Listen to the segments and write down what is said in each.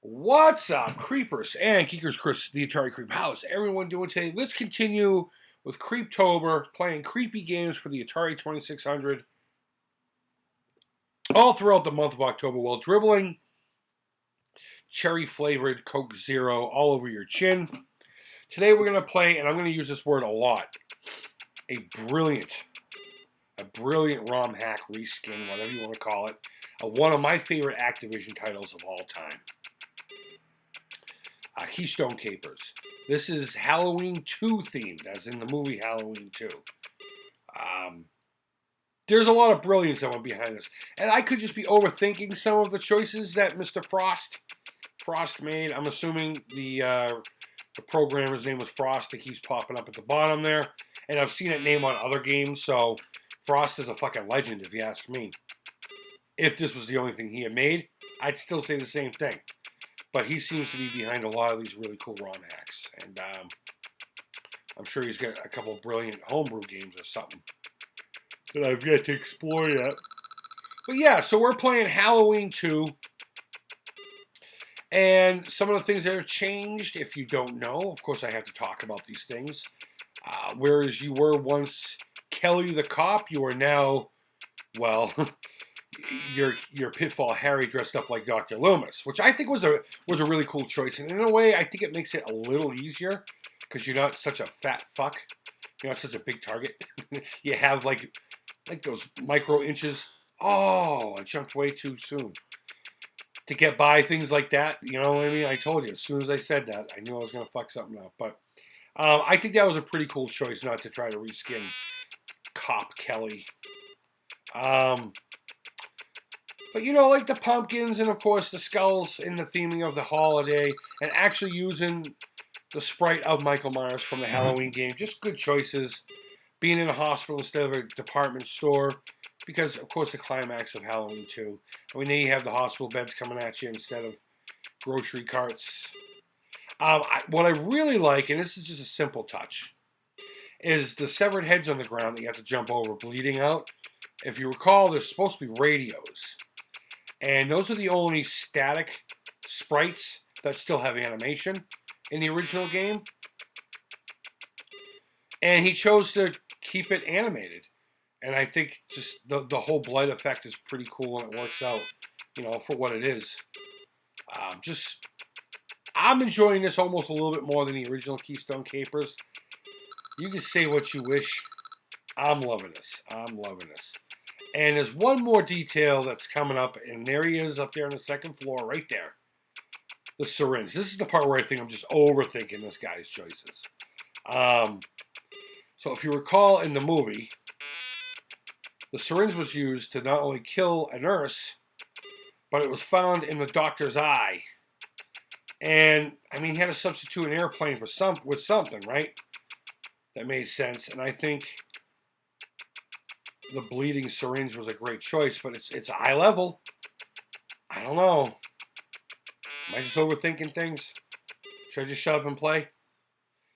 What's up, Creepers and Geekers? Chris, the Atari Creep. How's everyone doing today? Let's continue with Creeptober, playing creepy games for the Atari 2600 all throughout the month of October while dribbling cherry-flavored Coke Zero all over your chin. Today we're going to play, and I'm going to use this word a lot, a brilliant ROM hack, reskin, whatever you want to call it, one of my favorite Activision titles of all time. Keystone Kapers. This is Halloween 2 themed, as in the movie Halloween 2. There's a lot of brilliance that went behind this. And I could just be overthinking some of the choices that Mr. Frost made. I'm assuming the programmer's name was Frost. That keeps popping up at the bottom there. And I've seen that name on other games, so Frost is a fucking legend, if you ask me. If this was the only thing he had made, I'd still say the same thing. But he seems to be behind a lot of these really cool ROM hacks. And I'm sure he's got a couple of brilliant homebrew games or something that I've yet to explore yet. But yeah, so we're playing Halloween 2. And some of the things that have changed, if you don't know, of course I have to talk about these things. Whereas you were once Kelly the cop, you are now, well... Your Pitfall Harry dressed up like Dr. Loomis, which I think was a really cool choice. And in a way, I think it makes it a little easier because you're not such a fat fuck. You're not such a big target. You have like those micro inches. Oh, I jumped way too soon to get by things like that. You know what I mean? I told you as soon as I said that, I knew I was going to fuck something up. But I think that was a pretty cool choice not to try to reskin Cop Kelly. But, you know, like the pumpkins and, of course, the skulls in the theming of the holiday and actually using the sprite of Michael Myers from the Halloween game. Just good choices. Being in a hospital instead of a department store because, of course, the climax of Halloween 2. I mean, now you have the hospital beds coming at you instead of grocery carts. What I really like, and this is just a simple touch, is the severed heads on the ground that you have to jump over bleeding out. If you recall, there's supposed to be radios. And those are the only static sprites that still have animation in the original game. And he chose to keep it animated. And I think just the whole blight effect is pretty cool and it works out, you know, for what it is. I'm enjoying this almost a little bit more than the original Keystone Kapers. You can say what you wish. I'm loving this. And there's one more detail that's coming up, and there he is up there on the second floor, right there. The syringe. This is the part where I think I'm just overthinking this guy's choices. So if you recall in the movie, the syringe was used to not only kill a nurse, but it was found in the doctor's eye. And, I mean, he had to substitute an airplane with something, right? That made sense, and I think the bleeding syringe was a great choice, but it's eye level. I don't know. Am I just overthinking things? Should I just shut up and play?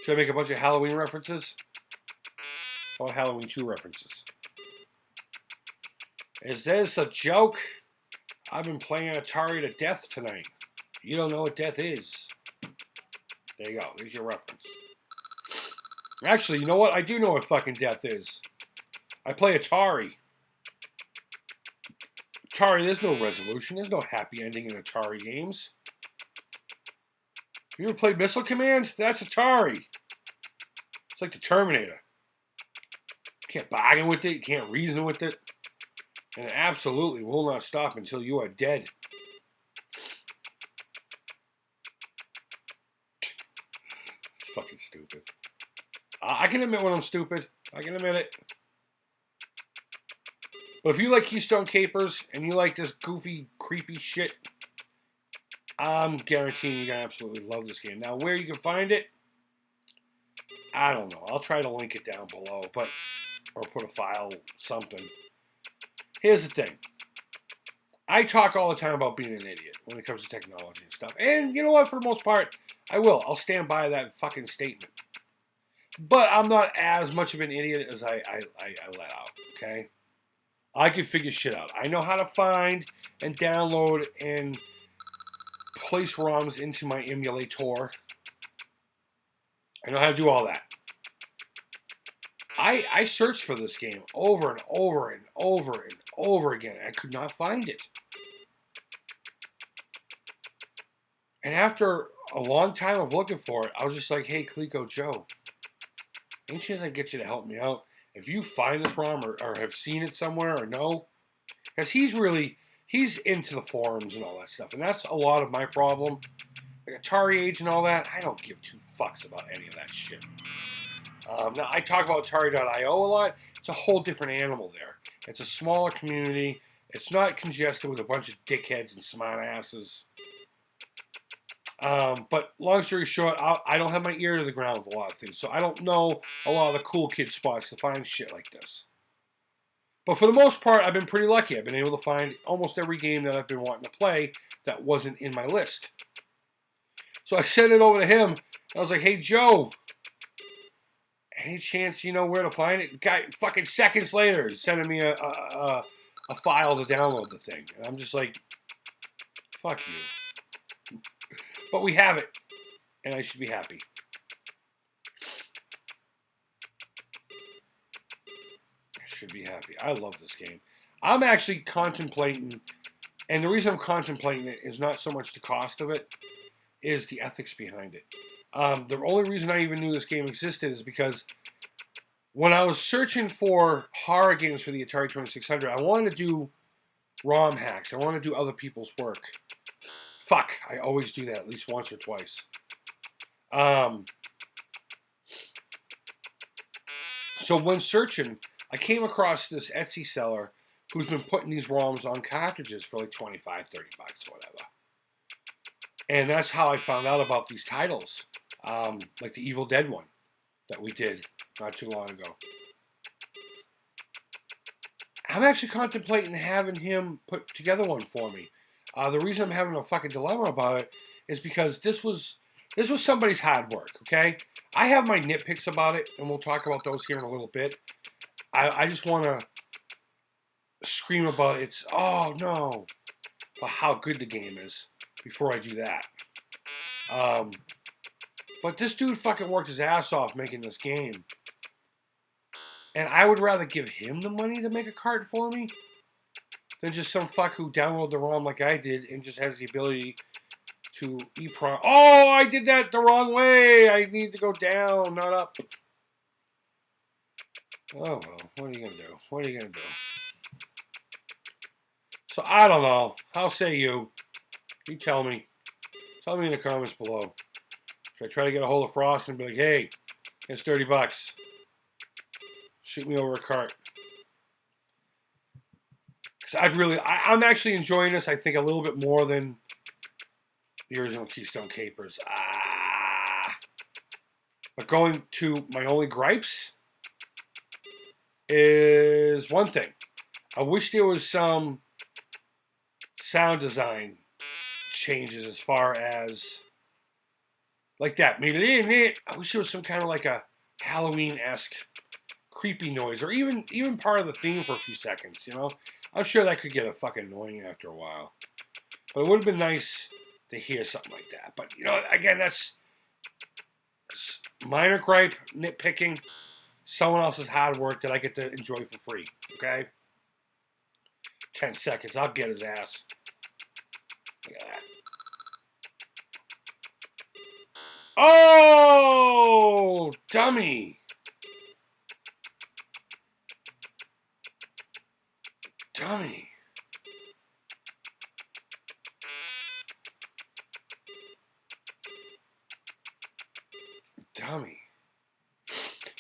Should I make a bunch of Halloween references? Or Halloween 2 references? Is this a joke? I've been playing Atari to death tonight. You don't know what death is. There you go. There's your reference. Actually, you know what? I do know what fucking death is. I play Atari. Atari, there's no resolution. There's no happy ending in Atari games. You ever played Missile Command? That's Atari. It's like the Terminator. You can't bargain with it. You can't reason with it. And it absolutely will not stop until you are dead. It's fucking stupid. I can admit when I'm stupid. I can admit it. But if you like Keystone Kapers and you like this goofy, creepy shit, I'm guaranteeing you're going to absolutely love this game. Now, where you can find it, I don't know. I'll try to link it down below, or put a file, something. Here's the thing. I talk all the time about being an idiot when it comes to technology and stuff. And you know what? For the most part, I will. I'll stand by that fucking statement. But I'm not as much of an idiot as I let out, okay? I can figure shit out. I know how to find and download and place ROMs into my emulator. I know how to do all that. I searched for this game over and over and over and over again. I could not find it. And after a long time of looking for it, I was just like, hey, Coleco Joe, any chance I can get you to help me out? If you find this ROM or have seen it somewhere or know, because he's into the forums and all that stuff, and that's a lot of my problem. Like Atari Age and all that, I don't give two fucks about any of that shit. Now, I talk about Atari.io a lot. It's a whole different animal there. It's a smaller community. It's not congested with a bunch of dickheads and smart asses. But long story short, I don't have my ear to the ground with a lot of things, so I don't know a lot of the cool kid spots to find shit like this. But for the most part, I've been pretty lucky. I've been able to find almost every game that I've been wanting to play that wasn't in my list. So I sent it over to him. I was like, hey, Joe, any chance you know where to find it? Guy, fucking seconds later, he's sending me a file to download the thing. And I'm just like, fuck you. But we have it, and I should be happy. I should be happy. I love this game. I'm actually contemplating, and the reason I'm contemplating it is not so much the cost of it, is the ethics behind it. The only reason I even knew this game existed is because when I was searching for horror games for the Atari 2600, I wanted to do ROM hacks. I wanted to do other people's work. Fuck, I always do that at least once or twice. So when searching, I came across this Etsy seller who's been putting these ROMs on cartridges for like 25, 30 bucks or whatever. And that's how I found out about these titles. Like the Evil Dead one that we did not too long ago. I'm actually contemplating having him put together one for me. The reason I'm having a fucking dilemma about it is because this was somebody's hard work, okay? I have my nitpicks about it, and we'll talk about those here in a little bit. I just want to scream about it's, oh no, about how good the game is before I do that. But this dude fucking worked his ass off making this game. And I would rather give him the money to make a cart for me than just some fuck who downloaded the ROM like I did and just has the ability to EEPROM. Oh, I did that the wrong way. I need to go down, not up. Oh, well, what are you going to do? What are you going to do? So, I don't know. How say you? You tell me. Tell me in the comments below. Should I try to get a hold of Frost and be like, hey, it's 30 bucks. Shoot me over a cart. Because I'm actually enjoying this, I think, a little bit more than the original Keystone Kapers. But going to my only gripes is one thing. I wish there was some sound design changes as far as like that. I wish there was some kind of like a Halloween-esque creepy noise, or even part of the theme for a few seconds, you know? I'm sure that could get a fucking annoying after a while. But it would have been nice to hear something like that. But, you know, again, that's minor gripe, nitpicking, someone else's hard work that I get to enjoy for free, okay? 10 seconds, I'll get his ass. Look at that. Oh, dummy. Dummy. Dummy.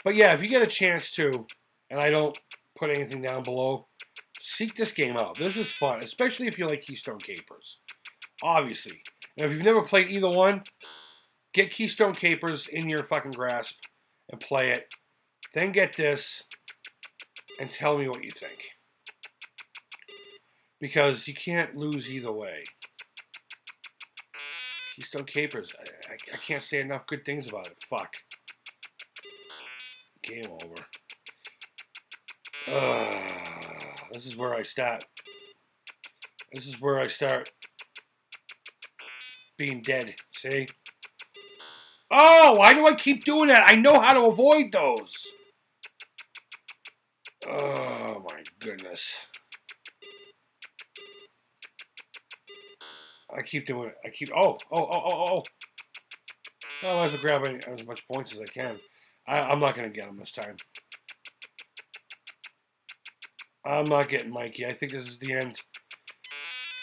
But yeah, if you get a chance to, and I don't put anything down below, seek this game out. This is fun, especially if you like Keystone Kapers. Obviously. And if you've never played either one, get Keystone Kapers in your fucking grasp and play it. Then get this and tell me what you think. Because you can't lose either way. Keystone Kapers, I can't say enough good things about it. Fuck. Game over. This is where I start. This is where I start being dead. See? Oh, why do I keep doing that? I know how to avoid those. Oh, my goodness. I keep doing it. I keep... Oh. Oh, I have to grab as much points as I can. I'm not going to get them this time. I'm not getting Mikey. I think this is the end.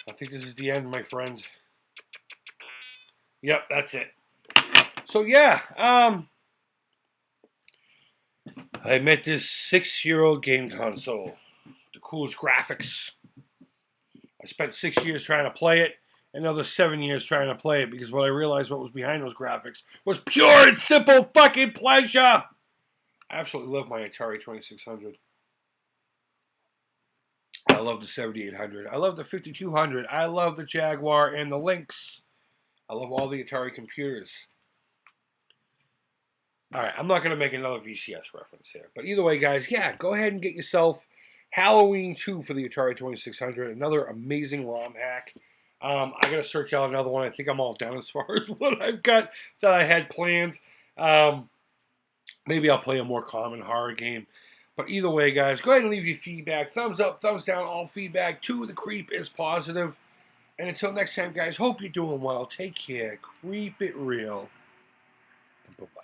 I think this is the end, my friend. Yep, that's it. So, yeah. I met this 6-year-old game console. The coolest graphics. I spent 6 years trying to play it. Another 7 years trying to play it. Because what I realized what was behind those graphics was pure and simple fucking pleasure. I absolutely love my Atari 2600. I love the 7800. I love the 5200. I love the Jaguar and the Lynx. I love all the Atari computers. Alright, I'm not going to make another VCS reference here. But either way, guys, yeah, go ahead and get yourself Halloween 2 for the Atari 2600. Another amazing ROM hack. I got to search out another one. I think I'm all done as far as what I've got that I had planned. Maybe I'll play a more common horror game. But either way, guys, go ahead and leave your feedback. Thumbs up, thumbs down, all feedback to the Creep is positive. And until next time, guys, hope you're doing well. Take care. Creep it real. And bye-bye.